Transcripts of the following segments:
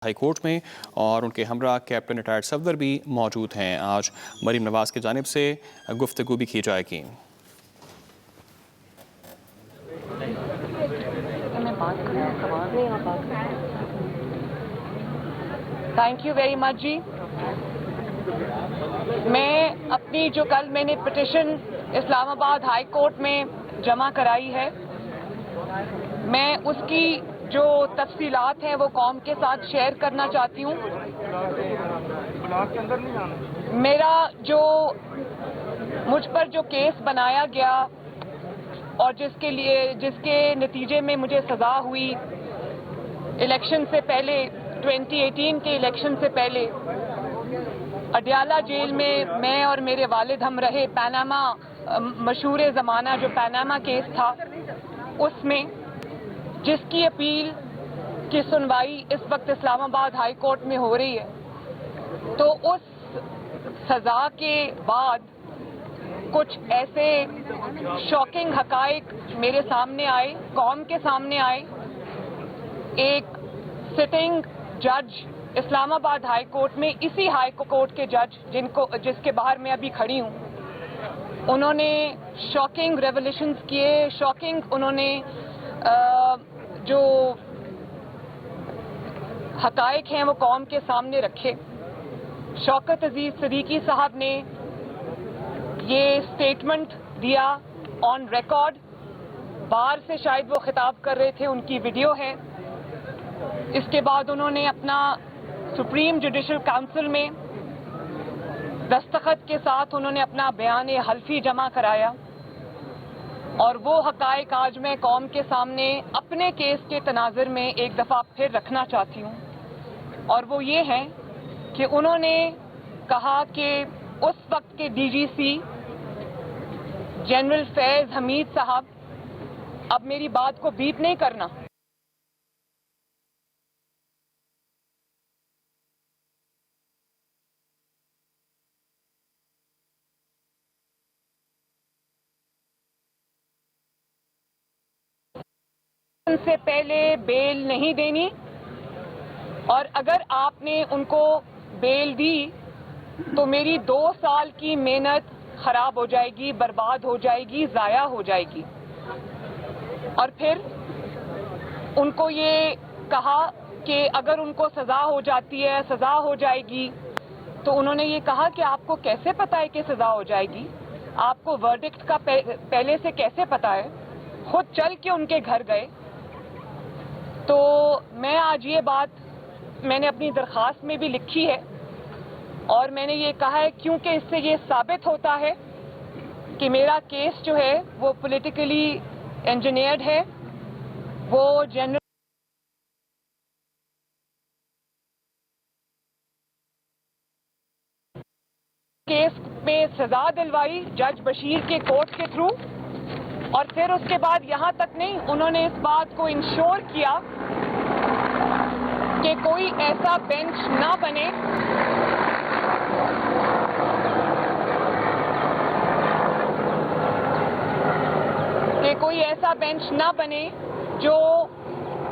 High court میں، اور ان کے ہمراہ کیپٹن ریٹائرڈ صفدر بھی موجود ہیں۔ آج مریم نواز کی جانب سے گفتگو بھی کی جائے گی۔ تھینک یو ویری مچ جی۔ میں اپنی جو کل میں نے پٹیشن اسلام آباد ہائی کورٹ میں جمع کرائی ہے، میں اس کی جو تفصیلات ہیں وہ قوم کے ساتھ شیئر کرنا چاہتی ہوں۔ میرا جو مجھ پر جو کیس بنایا گیا اور جس کے نتیجے میں مجھے سزا ہوئی الیکشن سے پہلے، 2018 کے الیکشن سے پہلے اڈیالہ جیل میں اور میرے والد ہم رہے، پاناما مشہور زمانہ جو پاناما کیس تھا، اس میں جس کی اپیل کی سنوائی اس وقت اسلام آباد ہائی کورٹ میں ہو رہی ہے، تو اس سزا کے بعد کچھ ایسے شاکنگ حقائق میرے سامنے آئے، قوم کے سامنے آئے۔ ایک سٹنگ جج اسلام آباد ہائی کورٹ میں، اسی ہائی کورٹ کے جج جس کے باہر میں ابھی کھڑی ہوں، انہوں نے شاکنگ ریولیشنز کیے، شاکنگ انہوں نے جو حقائق ہیں وہ قوم کے سامنے رکھے۔ شوکت عزیز صدیقی صاحب نے یہ سٹیٹمنٹ دیا آن ریکارڈ، باہر سے شاید وہ خطاب کر رہے تھے، ان کی ویڈیو ہے۔ اس کے بعد انہوں نے اپنا سپریم جوڈیشل کونسل میں دستخط کے ساتھ انہوں نے اپنا بیان حلفی جمع کرایا، اور وہ حقائق آج میں قوم کے سامنے اپنے کیس کے تناظر میں ایک دفعہ پھر رکھنا چاہتی ہوں، اور وہ یہ ہیں کہ انہوں نے کہا کہ اس وقت کے ڈی جی سی جنرل فیض حمید صاحب، اب میری بات کو بیپ نہیں کرنا، سے پہلے بیل نہیں دینی، اور اگر آپ نے ان کو بیل دی تو میری 2 سال کی محنت خراب ہو جائے گی، برباد ہو جائے گی، ضائع ہو جائے گی۔ اور پھر ان کو یہ کہا کہ اگر ان کو سزا ہو جاتی ہے، سزا ہو جائے گی، تو انہوں نے یہ کہا کہ آپ کو کیسے پتا ہے کہ سزا ہو جائے گی؟ آپ کو ورڈکٹ کا پہلے سے کیسے پتا ہے؟ خود چل کے ان کے گھر گئے۔ تو میں آج یہ بات میں نے اپنی درخواست میں بھی لکھی ہے، اور میں نے یہ کہا ہے کیونکہ اس سے یہ ثابت ہوتا ہے کہ میرا کیس جو ہے وہ پولیٹیکلی انجینئرڈ ہے، وہ جنرل کیس میں سزا دلوائی جج بشیر کے کورٹ کے تھرو، اور پھر اس کے بعد یہاں تک نہیں، انہوں نے اس بات کو انشور کیا کہ کوئی ایسا بینچ نہ بنے جو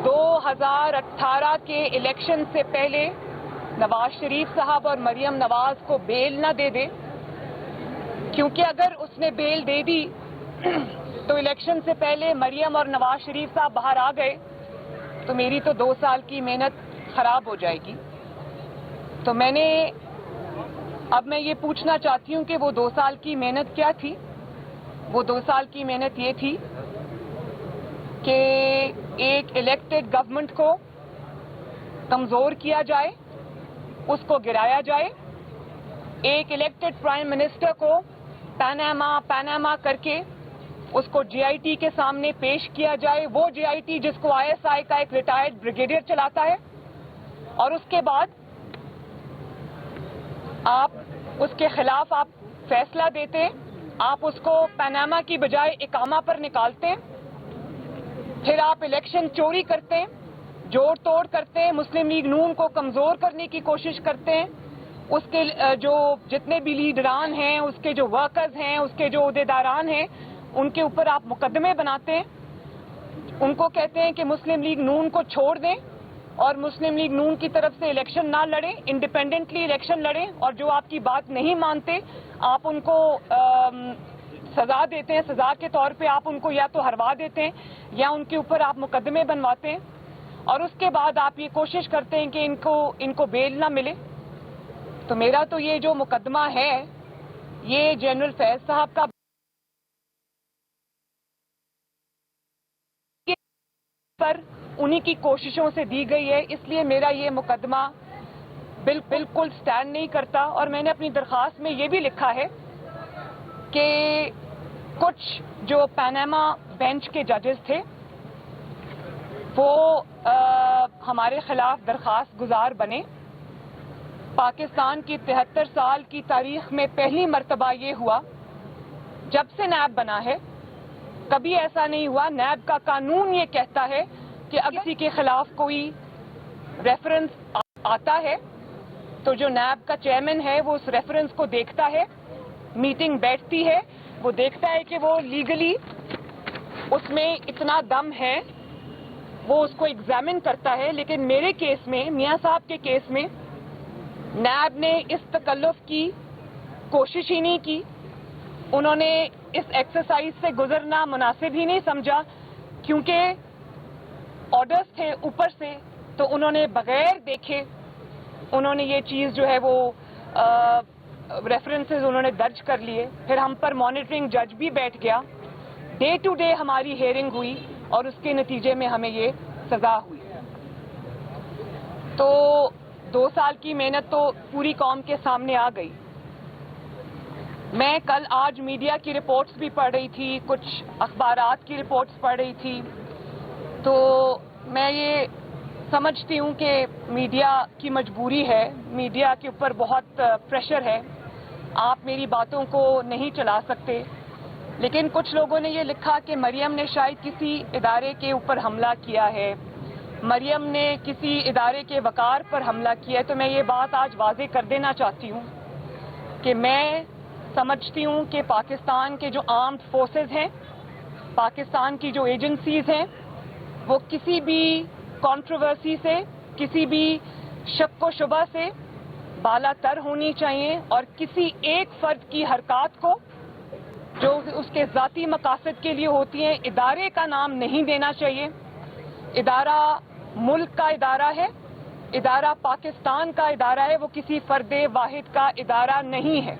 2018 کے الیکشن سے پہلے نواز شریف صاحب اور مریم نواز کو بیل نہ دے دے، کیونکہ اگر اس نے بیل دے دی تو الیکشن سے پہلے مریم اور نواز شریف صاحب باہر آ گئے تو میری تو 2 سال کی محنت خراب ہو جائے گی۔ تو اب میں یہ پوچھنا چاہتی ہوں کہ وہ 2 سال کی محنت کیا تھی؟ وہ 2 سال کی محنت یہ تھی کہ ایک الیکٹڈ گورنمنٹ کو کمزور کیا جائے، اس کو گرایا جائے، ایک الیکٹڈ پرائم منسٹر کو پاناما کر کے اس کو جے آئی ٹی کے سامنے پیش کیا جائے، وہ جے آئی ٹی جس کو آئی ایس آئی کا ایک ریٹائرڈ بریگیڈیئر چلاتا ہے، اور اس کے بعد آپ اس کے خلاف آپ فیصلہ دیتے، آپ اس کو پاناما کی بجائے اقامہ پر نکالتے، پھر آپ الیکشن چوری کرتے، جوڑ توڑ کرتے، مسلم لیگ نون کو کمزور کرنے کی کوشش کرتے ہیں، اس کے جو جتنے بھی لیڈران ہیں، اس کے جو ورکرز ہیں، اس کے جو عہدیداران ہیں، ان کے اوپر آپ مقدمے بناتے ہیں، ان کو کہتے ہیں کہ مسلم لیگ نون کو چھوڑ دیں، اور مسلم لیگ نون کی طرف سے الیکشن نہ لڑیں, انڈیپینڈنٹلی الیکشن لڑیں, اور جو آپ کی بات نہیں مانتے آپ ان کو سزا دیتے ہیں, سزا کے طور پہ آپ ان کو یا تو ہروا دیتے ہیں یا ان کے اوپر آپ مقدمے بنواتے ہیں, اور اس کے بعد آپ یہ کوشش کرتے ہیں کہ ان کو بیل نہ ملے. تو میرا تو یہ جو مقدمہ ہے یہ جنرل فیض صاحب کا پر انہی کی کوششوں سے دی گئی ہے, اس لیے میرا یہ مقدمہ بالکل سٹینڈ نہیں کرتا. اور میں نے اپنی درخواست میں یہ بھی لکھا ہے کہ کچھ جو پاناما بینچ کے ججز تھے وہ ہمارے خلاف درخواست گزار بنے. پاکستان کی 73 سال کی تاریخ میں پہلی مرتبہ یہ ہوا جب سے نیب بنا ہے, کبھی ایسا نہیں ہوا. نیب کا قانون یہ کہتا ہے کہ اگر کسی کے خلاف کوئی ریفرنس آتا ہے تو جو نیب کا چیئرمین ہے وہ اس ریفرنس کو دیکھتا ہے, میٹنگ بیٹھتی ہے, وہ دیکھتا ہے کہ وہ لیگلی اس میں اتنا دم ہے, وہ اس کو ایگزامن کرتا ہے. لیکن میرے کیس میں, میاں صاحب کے کیس میں, نیب نے اس تکلف کی کوشش ہی نہیں کی. انہوں نے اس ایکسرسائز سے گزرنا مناسب ہی نہیں سمجھا, کیونکہ آرڈرز تھے اوپر سے, تو انہوں نے بغیر دیکھے انہوں نے یہ چیز جو ہے وہ ریفرنسز انہوں نے درج کر لیے. پھر ہم پر مانیٹرنگ جج بھی بیٹھ گیا, ڈے ٹو ڈے ہماری ہیئرنگ ہوئی اور اس کے نتیجے میں ہمیں یہ سزا ہوئی. تو 2 سال کی محنت تو پوری قوم کے سامنے آ گئی. میں کل آج میڈیا کی رپورٹس بھی پڑھ رہی تھی, کچھ اخبارات کی رپورٹس پڑھ رہی تھی, تو میں یہ سمجھتی ہوں کہ میڈیا کی مجبوری ہے, میڈیا کے اوپر بہت پریشر ہے, آپ میری باتوں کو نہیں چلا سکتے. لیکن کچھ لوگوں نے یہ لکھا کہ مریم نے شاید کسی ادارے کے اوپر حملہ کیا ہے, مریم نے کسی ادارے کے وقار پر حملہ کیا ہے. تو میں یہ بات آج واضح کر دینا چاہتی ہوں کہ میں سمجھتی ہوں کہ پاکستان کے جو آرمڈ فورسز ہیں, پاکستان کی جو ایجنسیز ہیں, وہ کسی بھی کنٹروورسی سے, کسی بھی شک و شبہ سے بالا تر ہونی چاہیے, اور کسی ایک فرد کی حرکات کو جو اس کے ذاتی مقاصد کے لیے ہوتی ہیں ادارے کا نام نہیں دینا چاہیے. ادارہ ملک کا ادارہ ہے, ادارہ پاکستان کا ادارہ ہے, وہ کسی فرد واحد کا ادارہ نہیں ہے.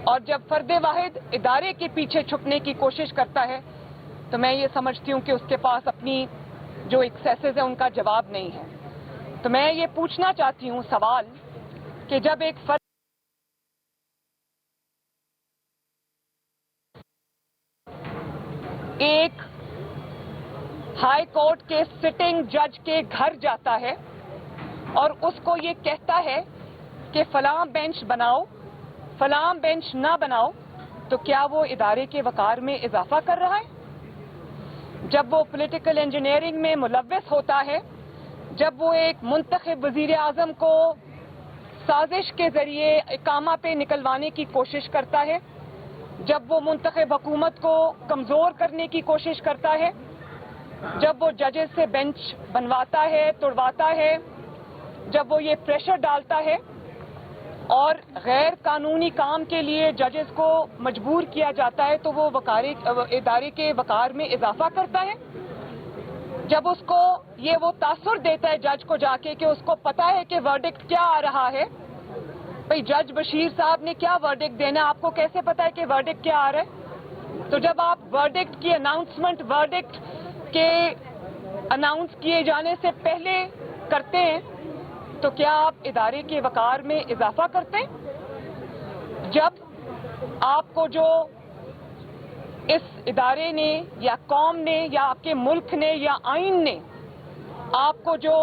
اور جب فرد واحد ادارے کے پیچھے چھپنے کی کوشش کرتا ہے تو میں یہ سمجھتی ہوں کہ اس کے پاس اپنی جو ایکسیسز ہیں ان کا جواب نہیں ہے. تو میں یہ پوچھنا چاہتی ہوں سوال کہ جب ایک فرد ایک ہائی کورٹ کے سٹنگ جج کے گھر جاتا ہے اور اس کو یہ کہتا ہے کہ فلاں بینچ بناؤ, فلاں بینچ نہ بناؤ, تو کیا وہ ادارے کے وقار میں اضافہ کر رہا ہے؟ جب وہ پولیٹیکل انجینئرنگ میں ملوث ہوتا ہے, جب وہ ایک منتخب وزیر اعظم کو سازش کے ذریعے اقامہ پہ نکلوانے کی کوشش کرتا ہے, جب وہ منتخب حکومت کو کمزور کرنے کی کوشش کرتا ہے, جب وہ ججز سے بینچ بنواتا ہے, توڑواتا ہے, جب وہ یہ پریشر ڈالتا ہے اور غیر قانونی کام کے لیے ججز کو مجبور کیا جاتا ہے, تو وہ ادارے کے وقار میں اضافہ کرتا ہے. جب اس کو وہ تاثر دیتا ہے جج کو جا کے کہ اس کو پتا ہے کہ ورڈکٹ کیا آ رہا ہے, بھئی جج بشیر صاحب نے کیا ورڈکٹ دینا ہے, آپ کو کیسے پتا ہے کہ ورڈکٹ کیا آ رہا ہے؟ تو جب آپ ورڈکٹ کی اناؤنسمنٹ ورڈکٹ کے اناؤنس کیے جانے سے پہلے کرتے ہیں تو کیا آپ ادارے کے وقار میں اضافہ کرتے ہیں؟ جب آپ کو جو اس ادارے نے یا قوم نے یا آپ کے ملک نے یا آئین نے آپ کو جو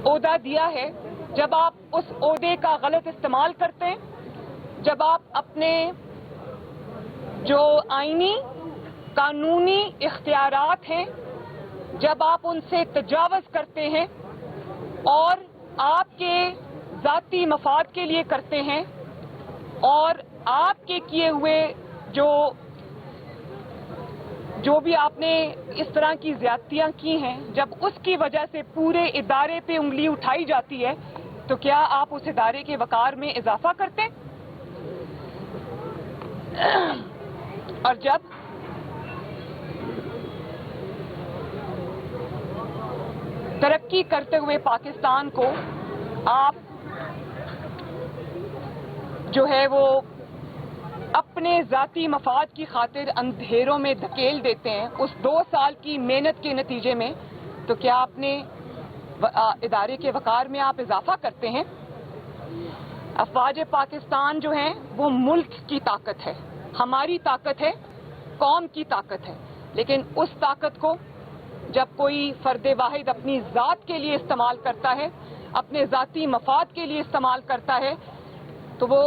عہدہ دیا ہے, جب آپ اس عہدے کا غلط استعمال کرتے ہیں, جب آپ اپنے جو آئینی قانونی اختیارات ہیں جب آپ ان سے تجاوز کرتے ہیں اور آپ کے ذاتی مفاد کے لیے کرتے ہیں, اور آپ کے کیے ہوئے جو جو بھی آپ نے اس طرح کی زیادتیاں کی ہیں، جب اس کی وجہ سے پورے ادارے پہ انگلی اٹھائی جاتی ہے تو کیا آپ اس ادارے کے وقار میں اضافہ کرتے؟ اور جب ترقی کرتے ہوئے پاکستان کو آپ جو ہے وہ اپنے ذاتی مفاد کی خاطر اندھیروں میں دھکیل دیتے ہیں اس 2 سال کی محنت کے نتیجے میں، تو کیا اپنے ادارے کے وقار میں آپ اضافہ کرتے ہیں؟ افواج پاکستان جو ہیں وہ ملک کی طاقت ہے، ہماری طاقت ہے، قوم کی طاقت ہے، لیکن اس طاقت کو جب کوئی فرد واحد اپنی ذات کے لیے استعمال کرتا ہے، اپنے ذاتی مفاد کے لیے استعمال کرتا ہے، تو وہ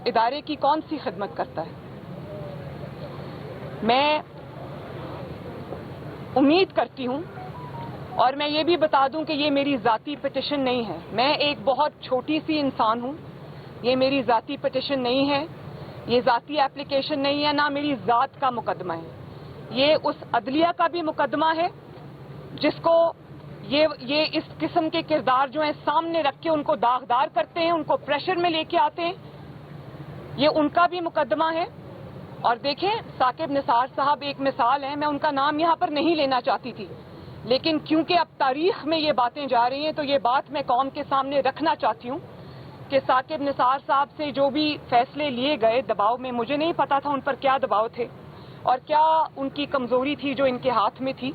ادارے کی کون سی خدمت کرتا ہے؟ میں امید کرتی ہوں، اور میں یہ بھی بتا دوں کہ یہ میری ذاتی پٹیشن نہیں ہے، میں ایک بہت چھوٹی سی انسان ہوں، یہ میری ذاتی پٹیشن نہیں ہے، یہ ذاتی اپلیکیشن نہیں ہے، نہ میری ذات کا مقدمہ ہے، یہ اس عدلیہ کا بھی مقدمہ ہے جس کو یہ اس قسم کے کردار جو ہیں سامنے رکھ کے ان کو داغدار کرتے ہیں، ان کو پریشر میں لے کے آتے ہیں، یہ ان کا بھی مقدمہ ہے۔ اور دیکھیں، ثاقب نثار صاحب ایک مثال ہیں، میں ان کا نام یہاں پر نہیں لینا چاہتی تھی، لیکن کیونکہ اب تاریخ میں یہ باتیں جا رہی ہیں تو یہ بات میں قوم کے سامنے رکھنا چاہتی ہوں کہ ثاقب نثار صاحب سے جو بھی فیصلے لیے گئے دباؤ میں، مجھے نہیں پتا تھا ان پر کیا دباؤ تھے اور کیا ان کی کمزوری تھی جو ان کے ہاتھ میں تھی،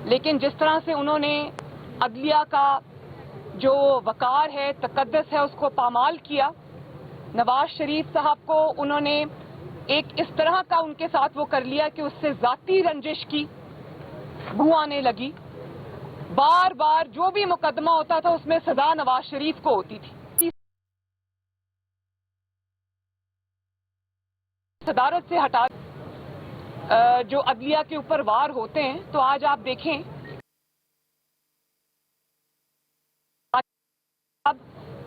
لیکن جس طرح سے انہوں نے عدلیہ کا جو وقار ہے، تقدس ہے، اس کو پامال کیا، نواز شریف صاحب کو انہوں نے ایک اس طرح کا ان کے ساتھ وہ کر لیا کہ اس سے ذاتی رنجش کی بو آنے لگی، بار بار جو بھی مقدمہ ہوتا تھا اس میں سزا نواز شریف کو ہوتی تھی، صدارت سے ہٹا جو عدلیہ کے اوپر وار ہوتے ہیں۔ تو آج آپ دیکھیں، اب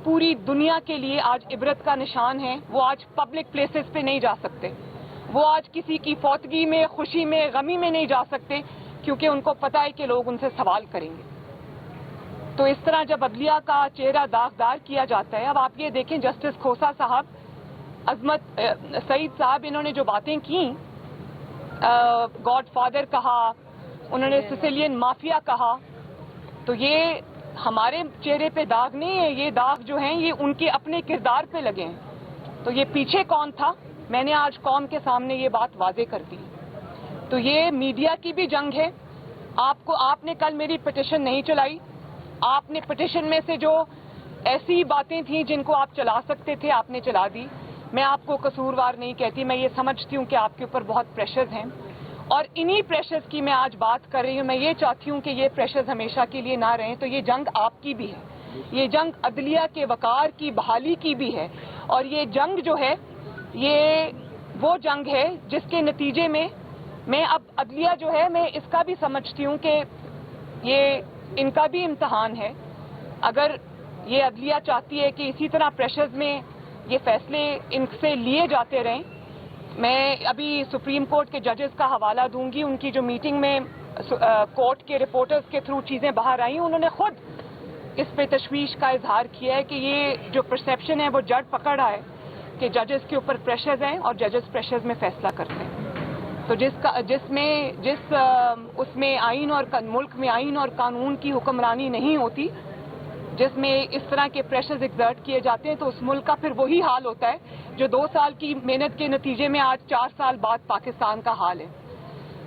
پوری دنیا کے لیے آج عبرت کا نشان ہے، وہ آج پبلک پلیسز پہ نہیں جا سکتے، وہ آج کسی کی فوتگی میں، خوشی میں، غمی میں نہیں جا سکتے، کیونکہ ان کو پتہ ہے کہ لوگ ان سے سوال کریں گے۔ تو اس طرح جب عدلیہ کا چہرہ داغدار کیا جاتا ہے، اب آپ یہ دیکھیں جسٹس کھوسا صاحب، عظمت سعید صاحب، انہوں نے جو باتیں کی، گاڈ فادر کہا، انہوں نے سسیلین مافیا کہا، تو یہ ہمارے چہرے پہ داغ نہیں ہے، یہ داغ جو ہیں یہ ان کے اپنے کردار پہ لگے ہیں۔ تو یہ پیچھے کون تھا، میں نے آج قوم کے سامنے یہ بات واضح کر دی۔ تو یہ میڈیا کی بھی جنگ ہے، آپ نے کل میری پٹیشن نہیں چلائی، آپ نے پٹیشن میں سے جو ایسی باتیں تھیں جن کو آپ چلا سکتے تھے آپ نے چلا دی۔ میں آپ کو قصوروار نہیں کہتی، میں یہ سمجھتی ہوں کہ آپ کے اوپر بہت پریشرز ہیں، اور انہی پریشرز کی میں آج بات کر رہی ہوں۔ میں یہ چاہتی ہوں کہ یہ پریشرز ہمیشہ کے لیے نہ رہیں، تو یہ جنگ آپ کی بھی ہے، یہ جنگ عدلیہ کے وقار کی بحالی کی بھی ہے، اور یہ جنگ جو ہے یہ وہ جنگ ہے جس کے نتیجے میں اب عدلیہ جو ہے، میں اس کا بھی سمجھتی ہوں کہ یہ ان کا بھی امتحان ہے۔ اگر یہ عدلیہ چاہتی ہے کہ اسی طرح پریشرز میں یہ فیصلے ان سے لیے جاتے رہیں، میں ابھی سپریم کورٹ کے ججز کا حوالہ دوں گی، ان کی جو میٹنگ میں کورٹ کے رپورٹرز کے تھرو چیزیں باہر آئیں، انہوں نے خود اس پہ تشویش کا اظہار کیا ہے کہ یہ جو پرسیپشن ہے وہ جڑ پکڑ رہا ہے کہ ججز کے اوپر پریشرز ہیں اور ججز پریشرز میں فیصلہ کرتے ہیں۔ تو اس میں آئین اور ملک میں آئین اور قانون کی حکمرانی نہیں ہوتی، جس میں اس طرح کے پریشرز ایگزرٹ کیے جاتے ہیں، تو اس ملک کا پھر وہی حال ہوتا ہے جو 2 سال کی محنت کے نتیجے میں آج 4 سال بعد پاکستان کا حال ہے۔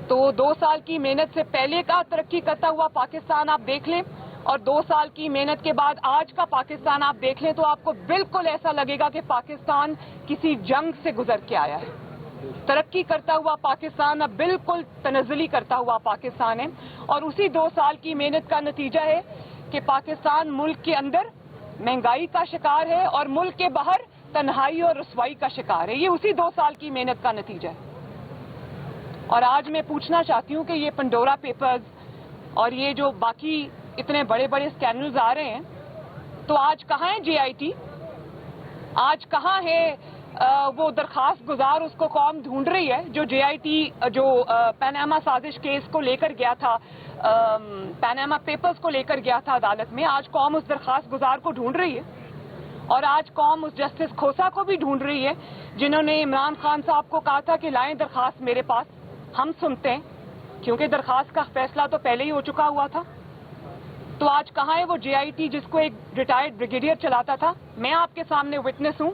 تو 2 سال کی محنت سے پہلے کا ترقی کرتا ہوا پاکستان آپ دیکھ لیں، اور 2 سال کی محنت کے بعد آج کا پاکستان آپ دیکھ لیں، تو آپ کو بالکل ایسا لگے گا کہ پاکستان کسی جنگ سے گزر کے آیا ہے۔ ترقی کرتا ہوا پاکستان اب بالکل تنزلی کرتا ہوا پاکستان ہے، اور اسی 2 سال کی محنت کا نتیجہ ہے کہ پاکستان ملک کے اندر مہنگائی کا شکار ہے اور ملک کے باہر تنہائی اور رسوائی کا شکار ہے۔ یہ اسی 2 سال کی محنت کا نتیجہ ہے۔ اور آج میں پوچھنا چاہتی ہوں کہ یہ پنڈورا پیپرز اور یہ جو باقی اتنے بڑے بڑے اسکینڈلز آ رہے ہیں، تو آج کہاں ہے جے آئی ٹی؟ آج کہاں ہے وہ درخواست گزار اس کو قوم ڈھونڈ رہی ہے. جو JIT جو پاناما سازش کیس کو لے کر گیا تھا, پاناما پیپرز کو لے کر گیا تھا عدالت میں, آج قوم اس درخواست گزار کو ڈھونڈ رہی ہے. اور آج قوم اس جسٹس کھوسا کو بھی ڈھونڈ رہی ہے جنہوں نے عمران خان صاحب کو کہا تھا کہ لائیں درخواست میرے پاس, ہم سنتے ہیں, کیونکہ درخواست کا فیصلہ تو پہلے ہی ہو چکا ہوا تھا. تو آج کہاں ہے وہ JIT جس کو ایک ریٹائرڈ بریگیڈیئر چلاتا تھا؟ میں آپ کے سامنے وٹنس ہوں.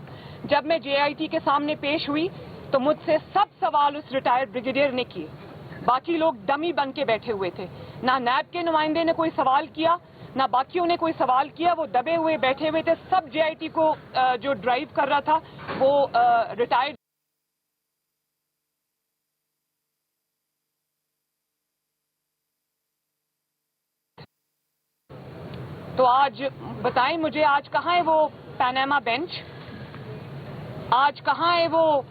جب میں JIT کے سامنے پیش ہوئی تو مجھ سے سب سوال اس ریٹائرڈ بریگیڈیئر نے کیے, باقی لوگ ڈمی بن کے بیٹھے ہوئے تھے. نہ نیب کے نمائندے نے کوئی سوال کیا, نہ باقیوں نے کوئی سوال کیا, وہ دبے ہوئے بیٹھے ہوئے تھے. سب JIT کو جو ڈرائیو کر رہا تھا وہ ریٹائرڈ تو آج بتائیں مجھے, آج کہاں ہے وہ پاناما بینچ؟ آج کہاں ہے وہ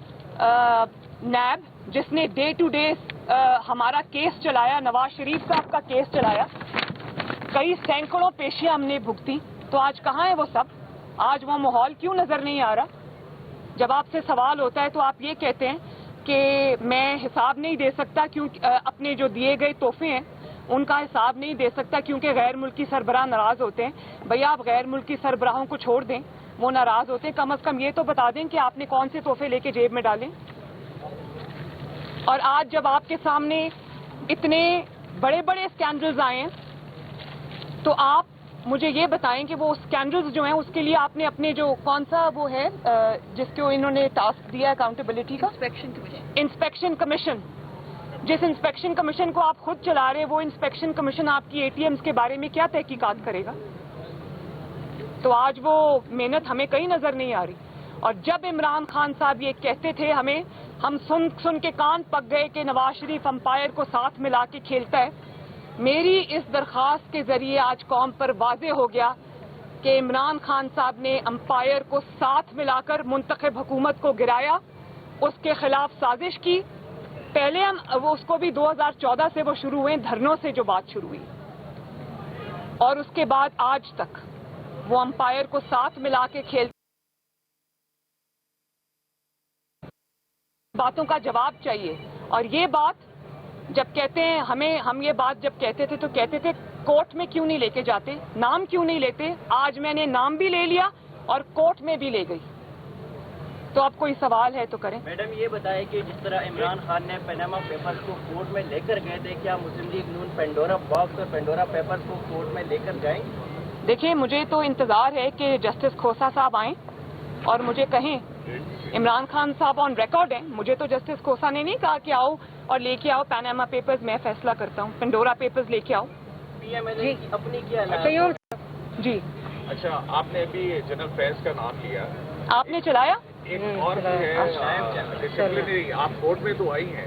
نیب جس نے ڈے ٹو ڈے ہمارا کیس چلایا, نواز شریف صاحب کا کیس چلایا, کئی سینکڑوں پیشیاں ہم نے بھگتی؟ تو آج کہاں ہے وہ سب؟ آج وہ ماحول کیوں نظر نہیں آ رہا؟ جب آپ سے سوال ہوتا ہے تو آپ یہ کہتے ہیں کہ میں حساب نہیں دے سکتا کیونکہ اپنے جو دیے گئے تحفے ہیں ان کا حساب نہیں دے سکتا کیونکہ غیر ملکی سربراہ ناراض ہوتے ہیں. بھئی آپ غیر ملکی سربراہوں کو چھوڑ دیں, وہ ناراض ہوتے ہیں, کم از کم یہ تو بتا دیں کہ آپ نے کون سے تحفے لے کے جیب میں ڈالیں. اور آج جب آپ کے سامنے اتنے بڑے بڑے اسکینڈلز آئے ہیں تو آپ مجھے یہ بتائیں کہ وہ اسکینڈلز جو ہیں اس کے لیے آپ نے اپنے جو کون سا وہ ہے جس کو انہوں نے ٹاسک دیا اکاؤنٹیبلٹی کا, انسپیکشن کمیشن, جس انسپیکشن کمیشن کو آپ خود چلا رہے, وہ انسپیکشن کمیشن آپ کی ATMs کے بارے میں کیا تحقیقات کرے گا؟ تو آج وہ محنت ہمیں کہیں نظر نہیں آ رہی. اور جب عمران خان صاحب یہ کہتے تھے ہم سن کے کان پک گئے کہ نواز شریف امپائر کو ساتھ ملا کے کھیلتا ہے, میری اس درخواست کے ذریعے آج قوم پر واضح ہو گیا کہ عمران خان صاحب نے امپائر کو ساتھ ملا کر منتخب حکومت کو گرایا, اس کے خلاف سازش کی. پہلے وہ اس کو بھی 2014 سے وہ شروع ہوئے, دھرنوں سے جو بات شروع ہوئی, اور اس کے بعد آج تک وہ امپائر کو ساتھ ملا کے کھیل باتوں کا جواب چاہیے. اور یہ بات جب کہتے ہیں ہم یہ بات جب کہتے تھے تو کہتے تھے کورٹ میں کیوں نہیں لے کے جاتے, نام کیوں نہیں لیتے؟ آج میں نے نام بھی لے لیا اور کورٹ میں بھی لے گئی. تو اب کوئی سوال ہے تو کریں. میڈم یہ بتائیں کہ جس طرح عمران خان نے پاناما پیپرز کو کورٹ میں لے کر گئے تھے, کیا مسلم لیگ نون پینڈورا باکس اور پینڈورا پیپرز کو کورٹ میں لے کر جائیں؟ دیکھیں مجھے تو انتظار ہے کہ جسٹس کھوسا صاحب آئیں اور مجھے کہیں. عمران خان صاحب آن ریکارڈ ہیں, مجھے تو جسٹس کھوسا نے نہیں کہا کہ آؤ اور لے کے آؤ پاناما پیپرز, میں فیصلہ کرتا ہوں, پینڈورا پیپرز لے کے آؤ. PMLA اپنی کیا جی اچھا, آپ نے ابھی جنرل فیض کا نام لیا, آپ نے چلایا. ایک اور بھی ہے ڈسپلنری, آپ کورٹ میں تو آئی ہیں,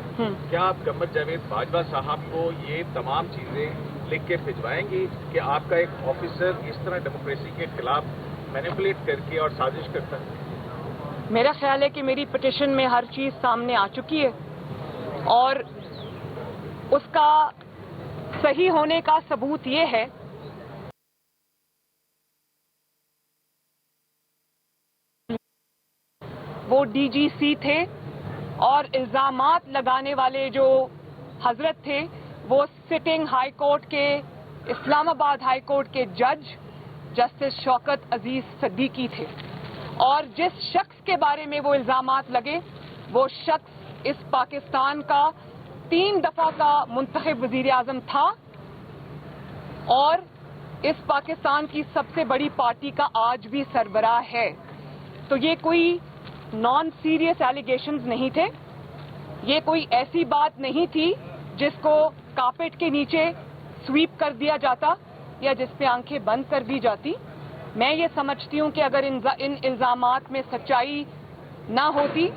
کیا آپ محمد جاوید باجوہ صاحب کو یہ تمام چیزیں لکھ کے بھجوائیں گی کہ آپ کا ایک آفیسر اس طرح ڈیموکریسی کے خلاف مینیپولیٹ کر کے اور سازش کرتا ہے؟ میرا خیال ہے کہ میری پٹیشن میں ہر چیز سامنے آ چکی ہے اور اس کا صحیح ہونے کا ثبوت یہ ہے وہ DGC تھے اور الزامات لگانے والے جو حضرت تھے وہ سٹنگ ہائی کورٹ کے, اسلام آباد ہائی کورٹ کے جج جسٹس شوکت عزیز صدیقی تھے. اور جس شخص کے بارے میں وہ الزامات لگے وہ شخص اس پاکستان کا 3 دفعہ کا منتخب وزیر اعظم تھا اور اس پاکستان کی سب سے بڑی پارٹی کا آج بھی سربراہ ہے. تو یہ کوئی نان سیریس ایلیگیشنز نہیں تھے, یہ کوئی ایسی بات نہیں تھی جس کو کارپیٹ کے نیچے سویپ کر دیا جاتا یا جس پہ آنکھیں بند کر دی جاتی. میں یہ سمجھتی ہوں کہ اگر ان الزامات میں سچائی نہ ہوتی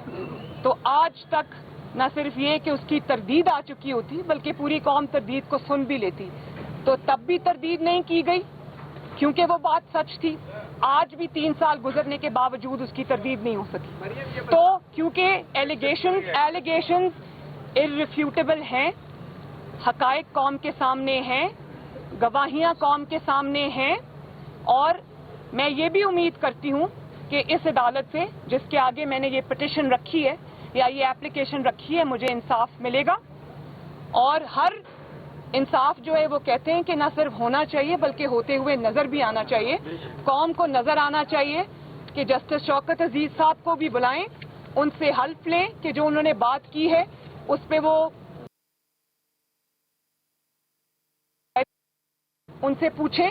تو آج تک نہ صرف یہ کہ اس کی تردید آ چکی ہوتی بلکہ پوری قوم تردید کو سن بھی لیتی. تو تب بھی تردید نہیں کی گئی کیونکہ وہ بات سچ تھی. آج بھی 3 سال گزرنے کے باوجود اس کی تردید نہیں ہو سکی. تو کیونکہ ایلیگیشنز irrefutable ہیں, حقائق قوم کے سامنے ہیں, گواہیاں قوم کے سامنے ہیں, اور میں یہ بھی امید کرتی ہوں کہ اس عدالت سے جس کے آگے میں نے یہ پٹیشن رکھی ہے یا یہ اپلیکیشن رکھی ہے مجھے انصاف ملے گا. اور ہر انصاف جو ہے وہ کہتے ہیں کہ نہ صرف ہونا چاہیے بلکہ ہوتے ہوئے نظر بھی آنا چاہیے. قوم کو نظر آنا چاہیے کہ جسٹس شوکت عزیز صاحب کو بھی بلائیں, ان سے حلف لیں کہ جو انہوں نے بات کی ہے اس پہ وہ ان سے پوچھیں,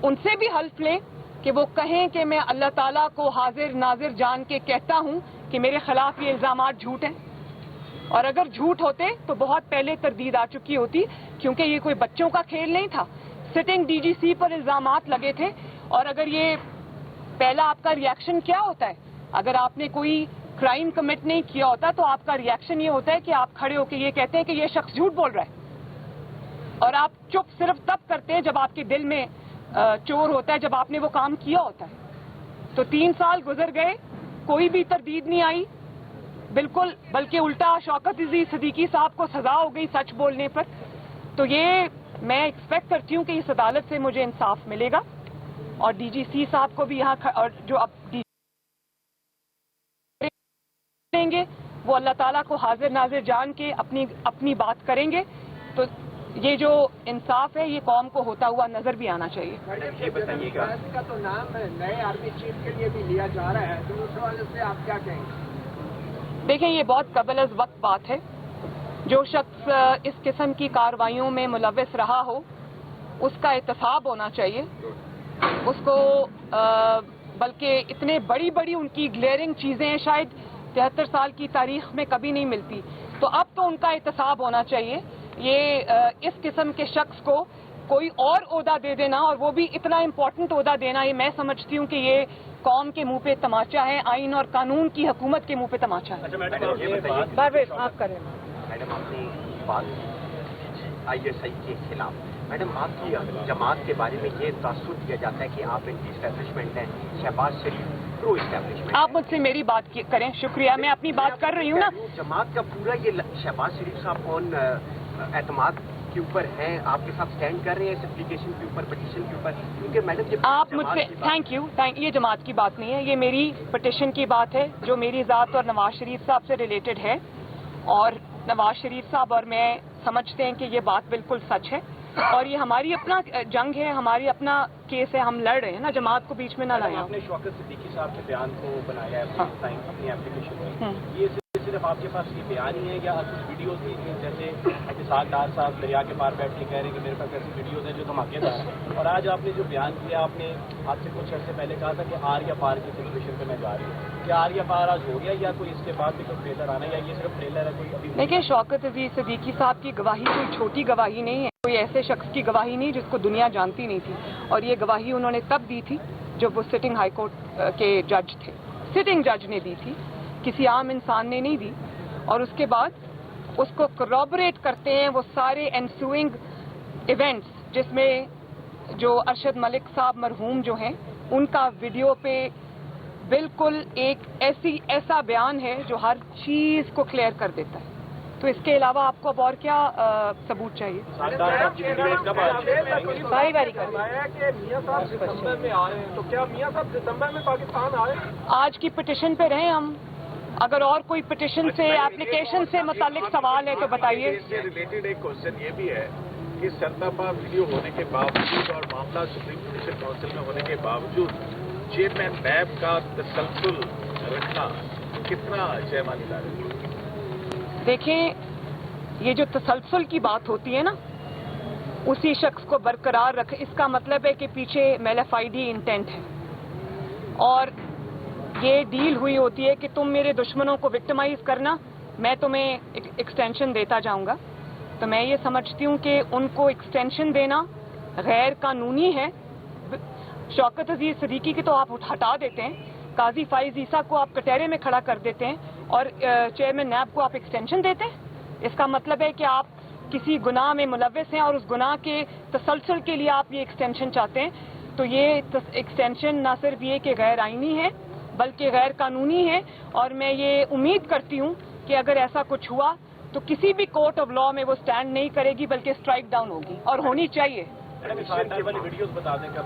ان سے بھی حلف لیں کہ وہ کہیں کہ میں اللہ تعالیٰ کو حاضر ناظر جان کے کہتا ہوں کہ میرے خلاف یہ الزامات جھوٹ ہیں. اور اگر جھوٹ ہوتے تو بہت پہلے تردید آ چکی ہوتی, کیونکہ یہ کوئی بچوں کا کھیل نہیں تھا. سٹنگ ڈی جی سی پر الزامات لگے تھے, اور اگر یہ پہلا آپ کا ریاکشن کیا ہوتا ہے, اگر آپ نے کوئی کرائم کمٹ نہیں کیا ہوتا تو آپ کا ریاکشن یہ ہوتا ہے کہ آپ کھڑے ہو کے یہ کہتے ہیں کہ یہ شخص جھوٹ بول رہا ہے, اور آپ چپ صرف تب کرتے ہیں جب آپ کے دل میں چور ہوتا ہے, جب آپ نے وہ کام کیا ہوتا ہے. تو 3 سال گزر گئے, کوئی بھی تردید نہیں آئی بالکل, بلکہ الٹا شوکت عزیز صدیقی صاحب کو سزا ہو گئی سچ بولنے پر. تو یہ میں ایکسپیکٹ کرتی ہوں کہ اس عدالت سے مجھے انصاف ملے گا, اور ڈی جی سی صاحب کو بھی یہاں اور جو اب دیں گے وہ اللہ تعالیٰ کو حاضر ناظر جان کے اپنی بات کریں گے. تو یہ جو انصاف ہے یہ قوم کو ہوتا ہوا نظر بھی آنا چاہیے. یہ بتائیے گا کا تو نام نئے آرمی چیف کے لیے بھی لیا جا رہا ہے, تو اس حوالے سے آپ کیا کہیں گے؟ دیکھیں یہ بہت قبل از وقت بات ہے. جو شخص اس قسم کی کارروائیوں میں ملوث رہا ہو اس کا احتساب ہونا چاہیے. اس کو بلکہ اتنے بڑی ان کی گلیئرنگ چیزیں شاید 73 سال کی تاریخ میں کبھی نہیں ملتی, تو اب تو ان کا احتساب ہونا چاہیے. یہ اس قسم کے شخص کو کوئی اور عہدہ دے دینا, اور وہ بھی اتنا امپورٹنٹ عہدہ دینا, یہ میں سمجھتی ہوں کہ یہ قوم کے منہ پہ تماچا ہے, آئین اور قانون کی حکومت کے منہ پہ تماچا ہے. آپ کریں میڈم, آپ نے بات آئی ایس آئی کے خلاف, میڈم آپ کی جماعت کے بارے میں یہ تاثر دیا جاتا ہے کہ آپ ان کی اسٹیبلشمنٹ ہیں, شہباز شریف پرو اسٹیبلشمنٹ. آپ مجھ سے میری بات کریں, شکریہ, میں اپنی بات کر رہی ہوں نا. جماعت کا پورا یہ شہباز شریف صاحب کون اعتماد کے اوپر ہیں, آپ کے ساتھ سٹینڈ کر رہے ہیں اس اپلیکیشن کے اوپر, پٹیشن کے اوپر, کیونکہ میڈم آپ مجھ سے تھینک یو, یہ جماعت کی بات نہیں ہے, یہ میری پٹیشن کی بات ہے جو میری ذات اور نواز شریف صاحب سے ریلیٹڈ ہے. اور نواز شریف صاحب اور میں سمجھتے ہیں کہ یہ بات بالکل سچ ہے, اور یہ ہماری اپنا جنگ ہے, ہماری اپنا کیس ہے, ہم لڑ رہے ہیں نا, جماعت کو بیچ میں نہ لائیں. آپ نے شوکت صدیقی صاحب کے بیان کو بنایا ہے اپنی اپلیکیشن میں, یہ صرف آپ کے پاس یہ بیان ہی ہے یا کچھ ویڈیوز بھی ہیں, جیسے اسحاق ڈار صاحب دریا کے پار بیٹھ کے کہہ رہے ہیں کہ میرے پاس ایسی ویڈیوز ہیں جو دھماکے دار ہیں, اور آج آپ نے جو بیان کیا, آپ نے آج سے کچھ عرصے پہلے کہا تھا کہ آریہ پار کی سیلیبریشن پہ میں جا رہی ہوں, کیا آریہ پار آج ہو گیا یا کوئی اس کے بعد بھی کوئی ٹریلر آنا ہے, یا یہ صرف ٹریلر ہے کوئی ابھی؟ دیکھیں شوکت عزیز صدیقی صاحب کی گواہی کوئی چھوٹی گواہی نہیں ہے, کوئی ایسے شخص کی گواہی نہیں جس کو دنیا جانتی نہیں تھی, اور یہ گواہی انہوں نے تب دی تھی جب وہ سٹنگ ہائی کورٹ کے جج تھے, سٹنگ جج نے دی تھی, کسی عام انسان نے نہیں دی. اور اس کے بعد اس کو کورابریٹ کرتے ہیں وہ سارے انسوئنگ ایونٹس, جس میں جو ارشد ملک صاحب مرحوم جو ہیں ان کا ویڈیو پہ بالکل ایک ایسا بیان ہے جو ہر چیز کو کلیئر کر دیتا ہے. تو اس کے علاوہ آپ کو اب اور کیا ثبوت چاہیے؟ باری باری کر آج کی پٹیشن پہ رہیں ہم, اگر اور کوئی پٹیشن سے اپلیکیشن سے متعلق سوال ہے تو بتائیے. اس سے ریلیٹڈ ایک کوشچن یہ بھی ہے کہ سرتاپا ویڈیو ہونے کے باوجود اور معاملہ سپریم پولیس کونسل میں ہونے کے باوجود چیئرمین نیب کا تسلسل رکھنا کتنا جیمانی دار ہے؟ دیکھیں یہ جو تسلسل کی بات ہوتی ہے نا, اسی شخص کو برقرار رکھ, اس کا مطلب ہے کہ پیچھے میلیفائڈی انٹینٹ ہے, اور یہ ڈیل ہوئی ہوتی ہے کہ تم میرے دشمنوں کو وکٹمائز کرنا, میں تمہیں ایکسٹینشن دیتا جاؤں گا. تو میں یہ سمجھتی ہوں کہ ان کو ایکسٹینشن دینا غیر قانونی ہے. شوکت عزیز صدیقی کی تو آپ ہٹا دیتے ہیں, قاضی فائز عیسیٰ کو آپ کٹہرے میں کھڑا کر دیتے ہیں, اور چیئرمین نیب کو آپ ایکسٹینشن دیتے ہیں. اس کا مطلب ہے کہ آپ کسی گناہ میں ملوث ہیں اور اس گناہ کے تسلسل کے لیے آپ یہ ایکسٹینشن چاہتے ہیں. تو یہ ایکسٹینشن نہ صرف یہ کہ غیر آئینی ہے بلکہ غیر قانونی ہے, اور میں یہ امید کرتی ہوں کہ اگر ایسا کچھ ہوا تو کسی بھی کورٹ آف لاء میں وہ سٹینڈ نہیں کرے گی بلکہ اسٹرائک ڈاؤن ہوگی, اور ہونی چاہیے. ویڈیوز بتا دیں کب